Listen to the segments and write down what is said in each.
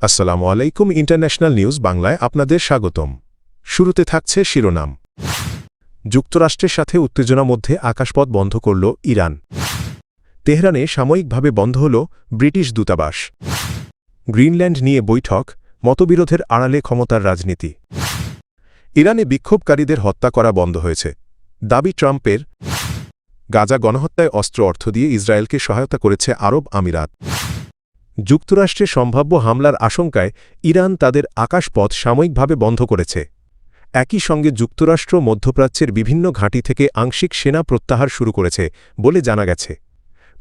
আসসালামু আলাইকুম international news বাংলায় আপনাদের স্বাগতম। শুরুতে থাকছে শিরোনাম। যুক্তরাষ্ট্রের সাথে উত্তেজনা মধ্যে আকাশপথ বন্ধ করল ইরান। তেহরানে সাময়িকভাবে বন্ধ হল ব্রিটিশ দূতাবাস। গ্রিনল্যান্ড নিয়ে বৈঠক, মতবিরোধের আড়ালে ক্ষমতার রাজনীতি। ইরানে বিক্ষোভকারীদের হত্যা করা বন্ধ হয়েছে, দাবি ট্রাম্পের। গাজা গণহত্যায় অস্ত্র অর্থ দিয়ে ইসরায়েলকে সহায়তা করেছে আরব আমিরাত। যুক্তরাষ্ট্রে সম্ভাব্য হামলার আশঙ্কায় ইরান তাদের আকাশপথ সাময়িকভাবে বন্ধ করেছে। একই সঙ্গে যুক্তরাষ্ট্র মধ্যপ্রাচ্যের বিভিন্ন ঘাঁটি থেকে আংশিক সেনা প্রত্যাহার শুরু করেছে বলে জানা গেছে।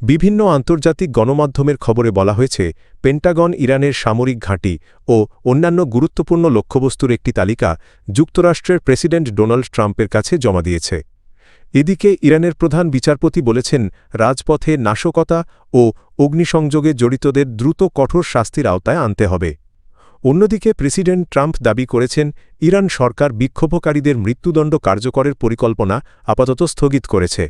বিভিন্ন আন্তর্জাতিক গণমাধ্যমের খবরে বলা হয়েছে, পেন্টাগন ইরানের সামরিক ঘাঁটি ও অন্যান্য গুরুত্বপূর্ণ লক্ষ্যবস্তুর একটি তালিকা যুক্তরাষ্ট্রের প্রেসিডেন্ট ডোনাল্ড ট্রাম্পের কাছে জমা দিয়েছে। এদিকে ইরানের প্রধান বিচারপতি বলেছেন, রাজপথে নাশকতা ও অগ্নিসংযোগে জড়িতদের দ্রুত কঠোর শাস্তির আওতায় আনতে হবে। অন্যদিকে প্রেসিডেন্ট ট্রাম্প দাবি করেছেন, ইরান সরকার বিক্ষোভকারীদের মৃত্যুদণ্ড কার্যকরের পরিকল্পনা আপাতত স্থগিত করেছে।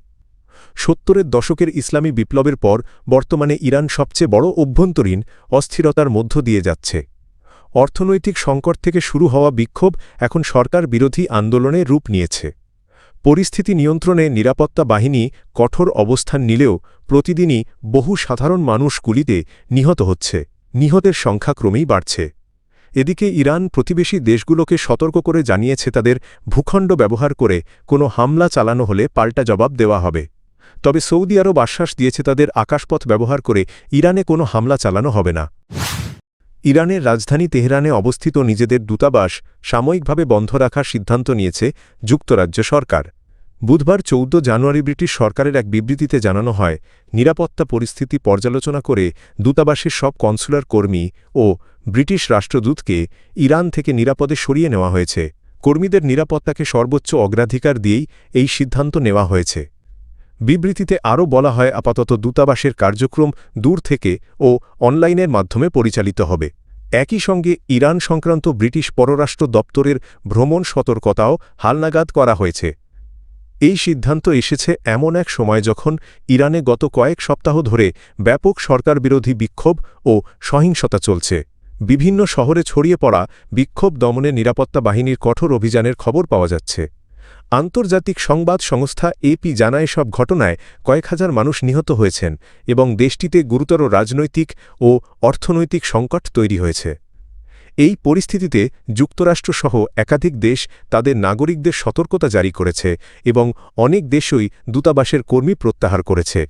৭০-এর দশকের ইসলামী বিপ্লবের পর বর্তমানে ইরান সবচেয়ে বড় অভ্যন্তরীণ অস্থিরতার মধ্য দিয়ে যাচ্ছে। অর্থনৈতিক সংকট থেকে শুরু হওয়া বিক্ষোভ এখন সরকার বিরোধী আন্দোলনে রূপ নিয়েছে। পরিস্থিতি নিয়ন্ত্রণে নিরাপত্তা বাহিনী কঠোর অবস্থান নিলেও প্রতিদিনই বহু সাধারণ মানুষ গুলিতে নিহত হচ্ছে। নিহতের সংখ্যা ক্রমেই বাড়ছে। এদিকে ইরান প্রতিবেশী দেশগুলোকে সতর্ক করে জানিয়েছে, তাদের ভূখণ্ড ব্যবহার করে কোনো হামলা চালানো হলে পাল্টা জবাব দেওয়া হবে। তবে সৌদি আরব আশ্বাস দিয়েছে, তাদের আকাশপথ ব্যবহার করে ইরানে কোনো হামলা চালানো হবে না। ইরানের রাজধানী তেহরানে অবস্থিত নিজেদের দূতাবাস সাময়িকভাবে বন্ধ রাখার সিদ্ধান্ত নিয়েছে যুক্তরাজ্য সরকার। বুধবার ১৪ জানুয়ারি ব্রিটিশ সরকারের এক বিবৃতিতে জানানো হয়, নিরাপত্তা পরিস্থিতি পর্যালোচনা করে দূতাবাসের সব কনসুলার কর্মী ও ব্রিটিশ রাষ্ট্রদূতকে ইরান থেকে নিরাপদে সরিয়ে নেওয়া হয়েছে। কর্মীদের নিরাপত্তাকে সর্বোচ্চ অগ্রাধিকার দিয়েই এই সিদ্ধান্ত নেওয়া হয়েছে। বিবৃতিতে আরও বলা হয়, আপাতত দূতাবাসের কার্যক্রম দূর থেকে ও অনলাইনের মাধ্যমে পরিচালিত হবে। একই সঙ্গে ইরান সংক্রান্ত ব্রিটিশ পররাষ্ট্র দপ্তরের ভ্রমণ সতর্কতাও হালনাগাদ করা হয়েছে। এই সিদ্ধান্ত এসেছে এমন এক সময় যখন ইরানে গত কয়েক সপ্তাহ ধরে ব্যাপক সরকারবিরোধী বিক্ষোভ ও সহিংসতা চলছে। বিভিন্ন শহরে ছড়িয়ে পড়া বিক্ষোভ দমনে নিরাপত্তা বাহিনীর কঠোর অভিযানের খবর পাওয়া যাচ্ছে। আন্তর্জাতিক সংবাদ সংস্থা এপি জানায়, সব ঘটনায় কয়েক হাজার মানুষ নিহত হয়েছেন এবং দেশটিতে গুরুতর রাজনৈতিক ও অর্থনৈতিক সংকট তৈরি হয়েছে। এই পরিস্থিতিতে যুক্তরাষ্ট্রসহ একাধিক দেশ তাদের নাগরিকদের সতর্কতা জারি করেছে এবং অনেক দেশই দূতাবাসের কর্মী প্রত্যাহার করেছে।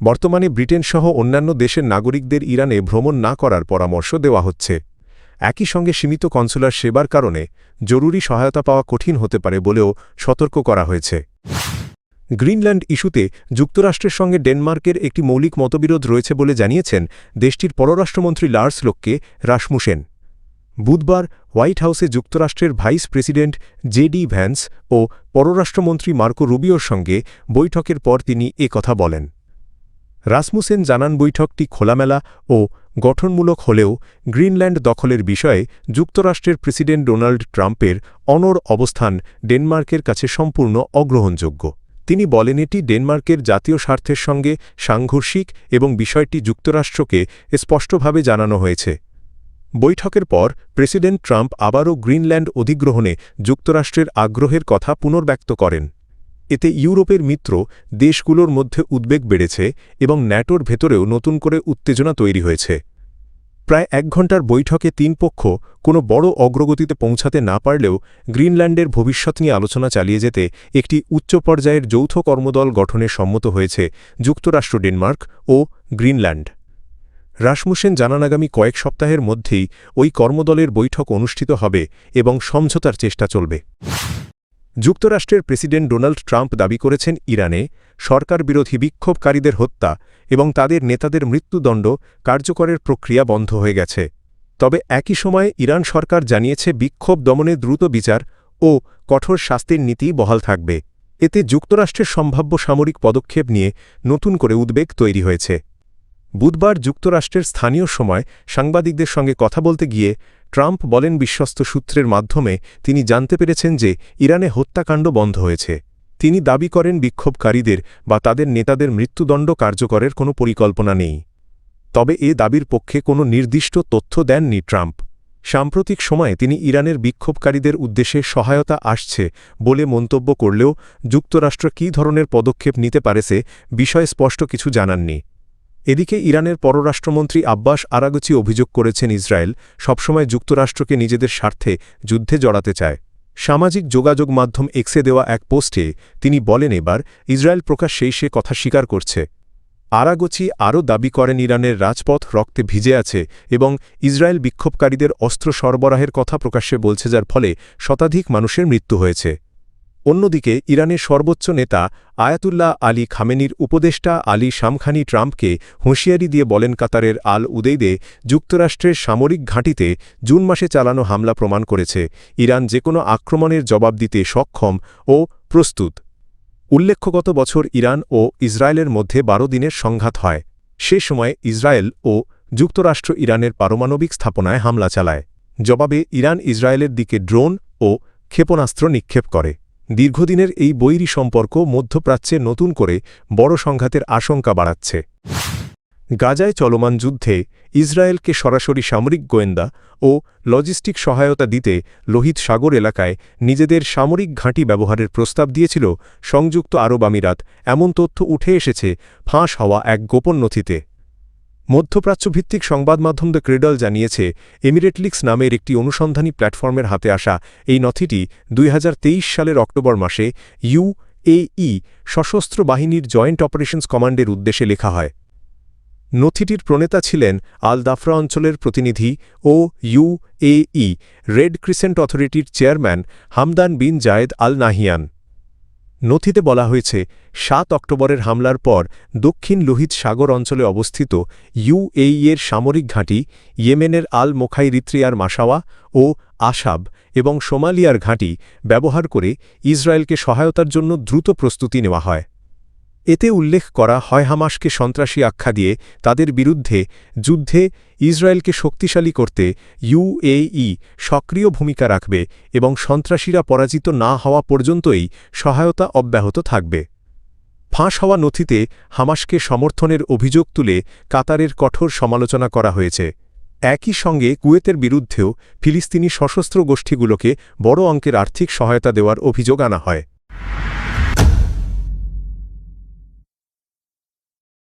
বর্তমানে ব্রিটেনসহ অন্যান্য দেশের নাগরিকদের ইরানে ভ্রমণ না করার পরামর্শ দেওয়া হচ্ছে। একই সঙ্গে সীমিত কনসুলার সেবার কারণে জরুরি সহায়তা পাওয়া কঠিন হতে পারে বলেও সতর্ক করা হয়েছে। গ্রিনল্যান্ড ইস্যুতে যুক্তরাষ্ট্রের সঙ্গে ডেনমার্কের একটি মৌলিক মতবিরোধ রয়েছে বলে জানিয়েছেন দেশটির পররাষ্ট্রমন্ত্রী লার্স লোক্কে রাসমুসেন। বুধবার হোয়াইট হাউসে যুক্তরাষ্ট্রের ভাইস প্রেসিডেন্ট জেডি ভ্যান্স ও পররাষ্ট্রমন্ত্রী মার্কো রুবিওর সঙ্গে বৈঠকের পর তিনি কথা বলেন। রাসমুসেন জানান, বৈঠকটি খোলামেলা ও গঠনমূলক হলেও গ্রিনল্যান্ড দখলের বিষয়ে যুক্তরাষ্ট্রের প্রেসিডেন্ট ডোনাল্ড ট্রাম্পের অনড় অবস্থান ডেনমার্কের কাছে সম্পূর্ণ অগ্রহণযোগ্য। তিনি বলেন, এটি ডেনমার্কের জাতীয় স্বার্থের সঙ্গে সাংঘর্ষিক এবং বিষয়টি যুক্তরাষ্ট্রকে স্পষ্টভাবে জানানো হয়েছে। বৈঠকের পর প্রেসিডেন্ট ট্রাম্প আবারও গ্রিনল্যান্ড অধিগ্রহণে যুক্তরাষ্ট্রের আগ্রহের কথা পুনর্ব্যক্ত করেন। এতে ইউরোপের মিত্র দেশগুলোর মধ্যে উদ্বেগ বেড়েছে এবং ন্যাটোর ভেতরেও নতুন করে উত্তেজনা তৈরি হয়েছে। প্রায় ১ ঘণ্টার বৈঠকে তিন পক্ষ কোনো বড় অগ্রগতিতে পৌঁছাতে না পারলেও গ্রিনল্যান্ডের ভবিষ্যৎ নিয়ে আলোচনা চালিয়ে যেতে একটি উচ্চ পর্যায়ের যৌথ কর্মদল গঠনে সম্মত হয়েছে যুক্তরাষ্ট্র, ডেনমার্ক ও গ্রিনল্যান্ড। রাসমুসেন জানান, আগামী কয়েক সপ্তাহের মধ্যেই ওই কর্মদলের বৈঠক অনুষ্ঠিত হবে এবং সমঝোতার চেষ্টা চলবে। যুক্তরাষ্ট্রের প্রেসিডেন্ট ডোনাল্ড ট্রাম্প দাবি করেছেন, ইরানে সরকারবিরোধী বিক্ষোভকারীদের হত্যা এবং তাদের নেতাদের মৃত্যুদণ্ড কার্যকরের প্রক্রিয়া বন্ধ হয়ে গেছে। তবে একই সময়ে ইরান সরকার জানিয়েছে, বিক্ষোভ দমনে দ্রুত বিচার ও কঠোর শাস্তির নীতি বহাল থাকবে। এতে যুক্তরাষ্ট্রের সম্ভাব্য সামরিক পদক্ষেপ নিয়ে নতুন করে উদ্বেগ তৈরি হয়েছে। বুধবার যুক্তরাষ্ট্রের স্থানীয় সময় সাংবাদিকদের সঙ্গে কথা বলতে গিয়ে ট্রাম্প বলেন, বিশ্বস্ত সূত্রের মাধ্যমে তিনি জানতে পেরেছেন যে ইরানে হত্যাকাণ্ড বন্ধ হয়েছে। তিনি দাবি করেন, বিক্ষোভকারীদের বা তাদের নেতাদের মৃত্যুদণ্ড কার্যকরের কোনো পরিকল্পনা নেই। তবে এ দাবির পক্ষে কোনো নির্দিষ্ট তথ্য দেননি ট্রাম্প। সাম্প্রতিক সময়ে তিনি ইরানের বিক্ষোভকারীদের উদ্দেশ্যে সহায়তা আসছে বলে মন্তব্য করলেও যুক্তরাষ্ট্র কী ধরনের পদক্ষেপ নিতে পারেছে বিষয়ে স্পষ্ট কিছু জানাননি। এদিকে ইরানের পররাষ্ট্রমন্ত্রী আব্বাস আরাগচি অভিযোগ করেছেন ইসরায়েল সবসময় যুক্তরাষ্ট্রকে নিজেদের স্বার্থে যুদ্ধে জড়াতে চায়। সামাজিক যোগাযোগ মাধ্যম এক্সে দেওয়া এক পোস্টে তিনি বলেন এবার ইসরায়েল প্রকাশ্যেই সে কথা স্বীকার করছে। আরাগচি আরও দাবি করেন ইরানের রাজপথ রক্তে ভিজে আছে এবং ইসরায়েল বিক্ষোভকারীদের অস্ত্র সরবরাহের কথা প্রকাশ্যে বলছে যার ফলে শতাধিক মানুষের মৃত্যু হয়েছে। অন্যদিকে ইরানের সর্বোচ্চ নেতা আয়াতুল্লাহ আলী খামেনির উপদেষ্টা আলী শামখানি ট্রাম্পকে হুঁশিয়ারি দিয়ে বলেন কাতারের আল উদেইদে যুক্তরাষ্ট্রের সামরিক ঘাঁটিতে জুন মাসে চালানো হামলা প্রমাণ করেছে ইরান যে কোনো আক্রমণের জবাব দিতে সক্ষম ও প্রস্তুত। উল্লেখ্য গত বছর ইরান ও ইসরায়েলের মধ্যে ১২ দিনের সংঘাত হয়। সে সময় ইসরায়েল ও যুক্তরাষ্ট্র ইরানের পারমাণবিক স্থাপনায় হামলা চালায়। জবাবে ইরান ইসরায়েলের দিকে ড্রোন ও ক্ষেপণাস্ত্র নিক্ষেপ করে। দীর্ঘদিনের এই বৈরী সম্পর্ক মধ্যপ্রাচ্যে নতুন করে বড় সংঘাতের আশঙ্কা বাড়াচ্ছে। গাজায় চলমান যুদ্ধে ইসরায়েলকে সরাসরি সামরিক গোয়েন্দা ও লজিস্টিক সহায়তা দিতে লোহিত সাগর এলাকায় নিজেদের সামরিক ঘাঁটি ব্যবহারের প্রস্তাব দিয়েছিল সংযুক্ত আরব আমিরাত, এমন তথ্য উঠে এসেছে ফাঁস হওয়া এক গোপন নথিতে। মধ্যপ্রাচ্যভিত্তিক সংবাদমাধ্যম দ্য ক্রেডল জানিয়েছে এমিরেটলিক্স নামের একটি অনুসন্ধানী প্ল্যাটফর্মের হাতে আসা এই নথিটি ২০২৩ সালের অক্টোবর মাসে ইউএই সশস্ত্র বাহিনীর জয়েন্ট অপারেশনস কমান্ডের উদ্দেশ্যে লেখা হয়। নথিটির প্রণেতা ছিলেন আল দাফরা অঞ্চলের প্রতিনিধি ও ইউএই রেড ক্রিসেন্ট অথরিটির চেয়ারম্যান হামদান বিন জায়েদ আল নাহিয়ান। নথিতে বলা হয়েছে ৭ অক্টোবরের হামলার পর দক্ষিণ লোহিত সাগর অঞ্চলে অবস্থিত ইউএই-এর সামরিক ঘাঁটি, ইয়েমেনের আল মোখাইরিত্রিয়ার মাসাওয়া ও আসাব এবং সোমালিয়ার ঘাঁটি ব্যবহার করে ইসরায়েলকে সহায়তার জন্য দ্রুত প্রস্তুতি নেওয়া হয়। এতে উল্লেখ করা হয় হামাসকে সন্ত্রাসী আখ্যা দিয়ে তাদের বিরুদ্ধে যুদ্ধে ইসরায়েলকে শক্তিশালী করতে ইউএই সক্রিয় ভূমিকা রাখবে এবং সন্ত্রাসীরা পরাজিত না হওয়া পর্যন্তই সহায়তা অব্যাহত থাকবে। ফাঁস হওয়া নথিতে হামাসকে সমর্থনের অভিযোগ তুলে কাতারের কঠোর সমালোচনা করা হয়েছে। একই সঙ্গে কুয়েতের বিরুদ্ধেও ফিলিস্তিনি সশস্ত্র গোষ্ঠীগুলোকে বড় অঙ্কের আর্থিক সহায়তা দেওয়ার অভিযোগ আনা হয়।